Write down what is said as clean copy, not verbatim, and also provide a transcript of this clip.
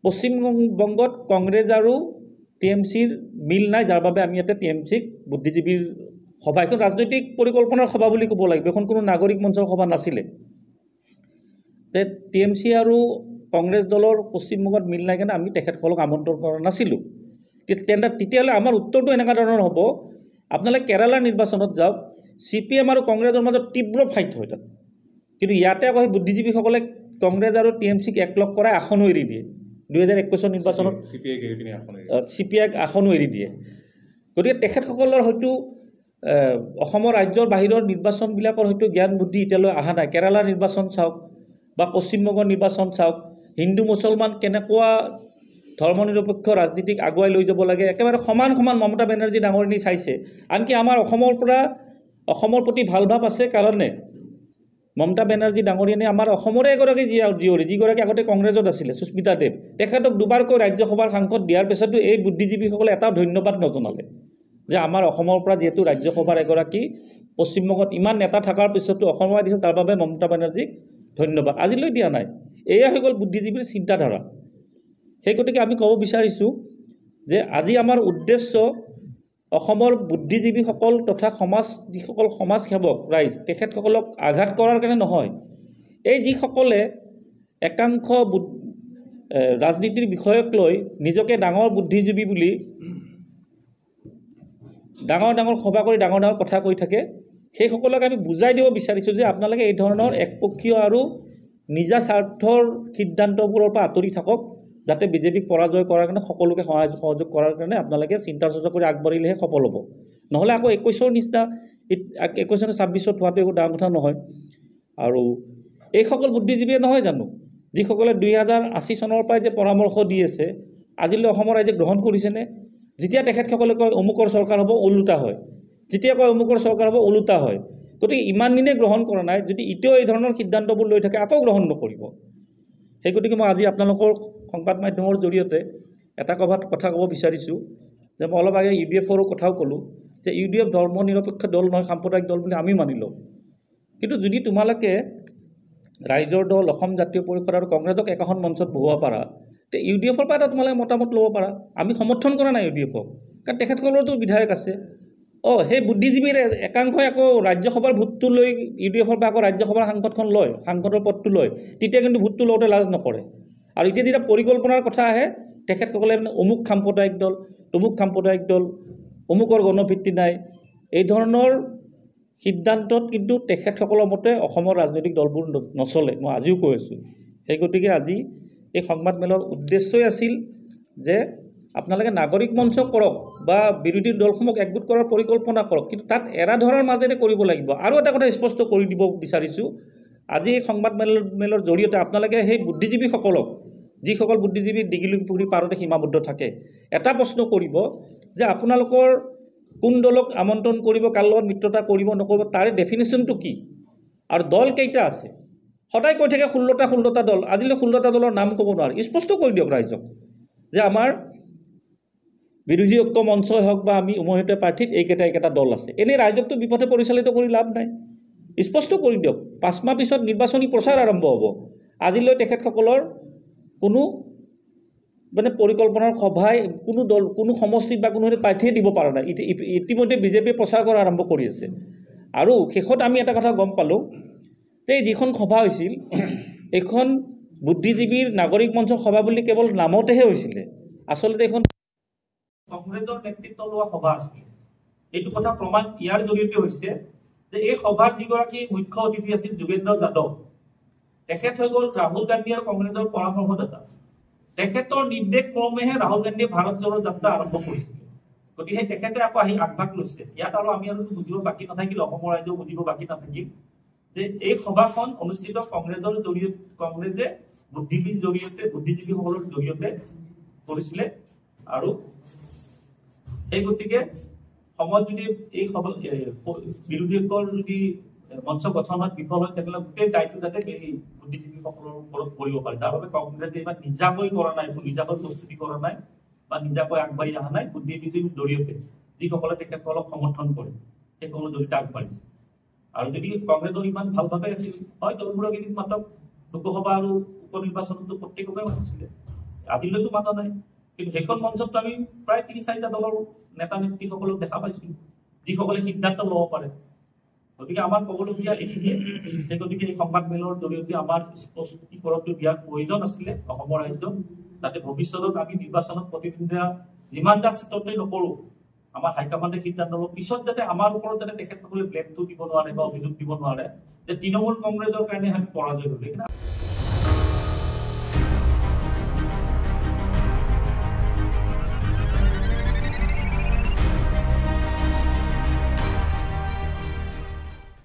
পশ্চিমবংগত কংগ্ৰেছ আৰু টিএমচিৰ মিল নাই, যাৰ বাবে আমি ইয়াতে টিএমচিক বুদ্ধিজীৱীৰ সভা, এখন ৰাজনৈতিক পৰিকল্পনাৰ সভা বুলি ক'ব লাগিব, এখন কোনো নাগৰিক মঞ্চৰ সভা নাছিলে। যে টিএমচি আৰু কংগ্ৰেছ দলৰ পশ্চিমবংগত মিল নাই কাৰণে আমি তেখেতসকলক আমন্ত্ৰণ কৰা নাছিলোঁ। তেতিয়াহ'লে আমাৰ উত্তৰটো এনেকুৱা ধৰণৰ হ'ব, আপোনালোকে কেৰালাৰ নিৰ্বাচনত যাওক, CPM আৰু কংগ্ৰেছৰ মাজত তীব্ৰ ফাইট হয় তাত, কিন্তু ইয়াতে আকৌ সেই বুদ্ধিজীৱীসকলে কংগ্ৰেছ আৰু টিএমচিক একলগ কৰাই আসনো এৰি দিয়ে। 2021 নিৰ্বাচনত CPIক আসনো এৰি দিয়ে। গতিকে তেখেতসকলৰ হয়তো অসমৰ ৰাজ্যৰ বাহিৰৰ নিৰ্বাচনবিলাকৰ হয়তো জ্ঞান বুদ্ধি এতিয়ালৈ অহা নাই। কেৰালাৰ নিৰ্বাচন চাওক বা পশ্চিমবংগৰ নিৰ্বাচন চাওক, হিন্দু মুছলমান কেনেকুৱা ধৰ্মনিৰপেক্ষ ৰাজনীতিক আগুৱাই লৈ যাব লাগে, একেবাৰে সমান সমান মমতা বেনাৰ্জী ডাঙৰীয়ানী চাইছে। আনকি আমাৰ অসমৰ প্ৰতি ভাল ভাৱ আছে কাৰণে মমতা বেনাৰ্জী ডাঙৰীয়ানী আমাৰ অসমৰে এগৰাকী জীয়ৰী, যিগৰাকী আগতে কংগ্ৰেছত আছিলে, সুস্মিতা দেৱ, তেখেতক দুবাৰকৈ ৰাজ্যসভাৰ সাংসদ দিয়াৰ পিছতো এই বুদ্ধিজীৱীসকলে এটাও ধন্যবাদ নজনালে যে আমাৰ অসমৰ পৰা যিহেতু ৰাজ্যসভাৰ এগৰাকী পশ্চিমবংগত ইমান নেতা থকাৰ পিছতো অসমত দিছে, তাৰ বাবে মমতা বেনাৰ্জীক ধন্যবাদ আজিলৈ দিয়া নাই। এয়া হৈ গ'ল বুদ্ধিজীৱীৰ চিন্তাধাৰা। সেই গতিকে আমি ক'ব বিচাৰিছোঁ যে আজি আমাৰ উদ্দেশ্য অসমৰ বুদ্ধিজীৱীসকল তথা যিসকল সমাজসেৱক ৰাইজ, তেখেতসকলক আঘাত কৰাৰ কাৰণে নহয়। এই যিসকলে একাংশ ৰাজনীতিৰ বিষয়ক লৈ নিজকে ডাঙৰ বুদ্ধিজীৱী বুলি ডাঙৰ ডাঙৰ সভা কৰি ডাঙৰ ডাঙৰ কথা কৈ থাকে, সেইসকলক আমি বুজাই দিব বিচাৰিছোঁ যে আপোনালোকে এই ধৰণৰ একপক্ষীয় আৰু নিজা স্বাৰ্থৰ সিদ্ধান্তবোৰৰ পৰা আঁতৰি থাকক, যাতে বিজেপিক পৰাজয় কৰাৰ কাৰণে সকলোকে সহযোগ কৰাৰ কাৰণে আপোনালোকে চিন্তা চৰ্চা কৰি আগবাঢ়িলেহে সফল হ'ব। নহ'লে আকৌ 21ৰ নিচিনা 21 নে 26ত হোৱাটো একো ডাঙৰ কথা নহয়। আৰু এইসকল বুদ্ধিজীৱীয়ে নহয় জানো যিসকলে 2080 চনৰ পৰাই যে পৰামৰ্শ দি আছে, আজিলৈ অসমৰ ৰাইজে গ্ৰহণ কৰিছেনে? যেতিয়া তেখেতসকলে কয় অমুকৰ চৰকাৰ হ'ব, ওলোটা হয়, যেতিয়া কয় অমুকৰ চৰকাৰ হ'ব, ওলোটা হয়। গতিকে ইমান দিনে গ্ৰহণ কৰা নাই, যদি এতিয়াও এই ধৰণৰ সিদ্ধান্তবোৰ লৈ থাকে আকৌ গ্ৰহণ নকৰিব। সেই গতিকে মই আজি আপোনালোকৰ সংবাদ মাধ্যমৰ জৰিয়তে এটা কথা ক'ব বিচাৰিছোঁ যে মই অলপ আগে UDFৰ কথাও ক'লোঁ যে UDF ধৰ্ম নিৰপেক্ষ দল নহয়, সাম্প্ৰদায়িক দল বুলি আমি মানি লওঁ। কিন্তু যদি তোমালোকে ৰাইজৰ দল, অসম জাতীয় পৰিষদ আৰু কংগ্ৰেছক একেখন মঞ্চত বহোৱা পাৰা, তে UDFৰ পৰা এটা তোমালোকে মতামত ল'ব পাৰা। আমি সমৰ্থন কৰা নাই UDFক, কাৰণ তেখেতসকলৰতো বিধায়ক আছে। সেই বুদ্ধিজীৱীৰ একাংশই আকৌ ৰাজ্যসভাৰ ভোটটো লৈ UDFৰ পৰা আকৌ ৰাজ্যসভাৰ সাংসদখন লয়, সাংসদৰ পদটো লয়, তেতিয়া কিন্তু ভোটটো লওঁতে লাজ নকৰে। আৰু এতিয়া যেতিয়া পৰিকল্পনাৰ কথা আহে, তেখেতসকলে মানে অমুক সাম্প্ৰদায়িক দল, তমুক সাম্প্ৰদায়িক দল, অমুকৰ গণভিত্তি নাই, এই ধৰণৰ সিদ্ধান্তত কিন্তু তেখেতসকলৰ মতে অসমৰ ৰাজনৈতিক দলবোৰ নচলে, মই আজিও কৈ আছোঁ। সেই গতিকে আজি এই সংবাদমেলৰ উদ্দেশ্যই আছিল যে আপোনালোকে নাগৰিক মঞ্চ কৰক বা বিৰোধী দলসমূহক একগোট কৰাৰ পৰিকল্পনা কৰক, কিন্তু তাত এৰা ধৰাৰ মাজেৰে কৰিব লাগিব। আৰু এটা কথা স্পষ্ট কৰি দিব বিচাৰিছোঁ, আজি এই সংবাদমেলৰ জৰিয়তে আপোনালোকে সেই বুদ্ধিজীৱীসকলক, যিসকল বুদ্ধিজীৱী দীঘলীপুখুৰী পাৰতে সীমাবদ্ধ থাকে, এটা প্ৰশ্ন কৰিব যে আপোনালোকৰ কোন দলক আমন্ত্ৰণ কৰিব, কাৰ লগত মিত্ৰতা কৰিব নকৰিব, তাৰে ডেফিনেশ্যনটো কি, আৰু দল কেইটা আছে। সদায় কৈ থাকে 16টা দল, আজিলৈ 16টা দলৰ নাম ক'ব নোৱাৰে। স্পষ্ট কৰি দিয়ক ৰাইজক যে আমাৰ বিৰোধী ঐক্য মঞ্চই হওক বা আমি উমৈহতীয়া প্ৰাৰ্থীত এইকেইটা দল আছে। এনেই ৰাইজকতো বিপথে পৰিচালিত কৰি লাভ নাই, স্পষ্ট কৰি দিয়ক। 5 মাহ পিছত নিৰ্বাচনী প্ৰচাৰ আৰম্ভ হ'ব। আজিলৈ তেখেতসকলৰ কোনো পৰিকল্পনাৰ সভাই কোনো দল, কোনো সমষ্টিত বা কোনো প্ৰাৰ্থীয়ে দিব পৰা নাই। ইতিমধ্যে বিজেপিয়ে প্ৰচাৰ কৰা আৰম্ভ কৰি আছে। আৰু শেষত আমি এটা কথা গম পালোঁ যে যিখন সভা হৈছিল, এইখন বুদ্ধিজীৱীৰ নাগৰিক মঞ্চৰ সভা বুলি কেৱল নামতেহে হৈছিলে, আচলতে এইখন কংগ্ৰেছৰ নেতৃত্ব লোৱা সভা আছিল। এইটো কথা প্ৰমাণ ইয়াৰ জৰিয়তে হৈছে যে এই সভাৰ যিগৰাকী মুখ্য অতিথি আছিল যোগেন্দ্ৰ যাদৱ, তেখেত হৈ গ'ল ৰাহুল গান্ধী আৰু কংগ্ৰেছৰ পৰামৰ্শদাতা। তেখেতৰ নিৰ্দেশ ক্ৰমেহে ৰাহুল গান্ধীয়ে ভাৰত জোড়ো যাত্ৰা আৰম্ভ কৰিছিল। গতিকে তেখেতে আকৌ আহি আগভাগ লৈছে। ইয়াত আৰু আমি আৰু বুজিব বাকী নাথাকিল, অসমৰ ৰাইজেও বুজিব বাকী নাথাকিল যে এই সভাখন অনুষ্ঠিত কংগ্ৰেছে বুদ্ধিজীৱীসকলৰ জৰিয়তে কৰিছিলে। আৰু এই গতিকে সময়ত যদি এই বিৰোধী ঐক্যৰ যদি মঞ্চ গঠনত বিফল হয়, তেতিয়াহ'লে গোটেই দায়িত্ব যাতে এই বুদ্ধিজীৱীসকলৰ ওপৰত পৰিব পাৰে। তাৰ বাবে কংগ্ৰেছে ইমান নিজাকৈ কৰা নাই, নিজাকৈ প্ৰস্তুতি কৰা নাই বা নিজাকৈ আগবাঢ়ি অহা নাই। বুদ্ধিজীৱীৰ জৰিয়তে যিসকলে তেখেতসকলক সমৰ্থন কৰে, সেইসকলৰ জৰিয়তে আগবাঢ়িছে। আৰু যদি কংগ্ৰেছৰ ইমান ভালভাৱে আছিল, হয় দলবোৰক এদিন মাত্ৰ লোকসভা আৰু উপ নিৰ্বাচনতো প্ৰত্যেককে মাতিছিলে। আজিলৈতো মাতা নাই, কিন্তু সেইখন মঞ্চততো আমি প্ৰায় ৩-৪টা দলৰ নেতা নেত্ৰীসকলক দেখা পাইছোঁ যিসকলে সিদ্ধান্ত ল'ব পাৰে। গতিকে আমাৰ ক'বলগীয়া এইখিনিয়ে। সেই গতিকে এই সংবাদমেলৰ জৰিয়তে আমাৰ স্পষ্টীকৰণটো দিয়াৰ প্ৰয়োজন আছিলে অসমৰ ৰাইজক, যাতে ভৱিষ্যতত আমি নিৰ্বাচনত প্ৰতিদ্বন্দ্বিতা যিমানটা চিটতে নকৰোঁ, আমাৰ হাইকমাণ্ডে সিদ্ধান্ত ল'ব, পিছত যাতে আমাৰ ওপৰত যাতে তেখেতসকলে ব্লেমটো দিব নোৱাৰে বা অভিযোগ দিব নোৱাৰে যে তৃণমূল কংগ্ৰেছৰ কাৰণে আমি পৰাজয় হ'লো।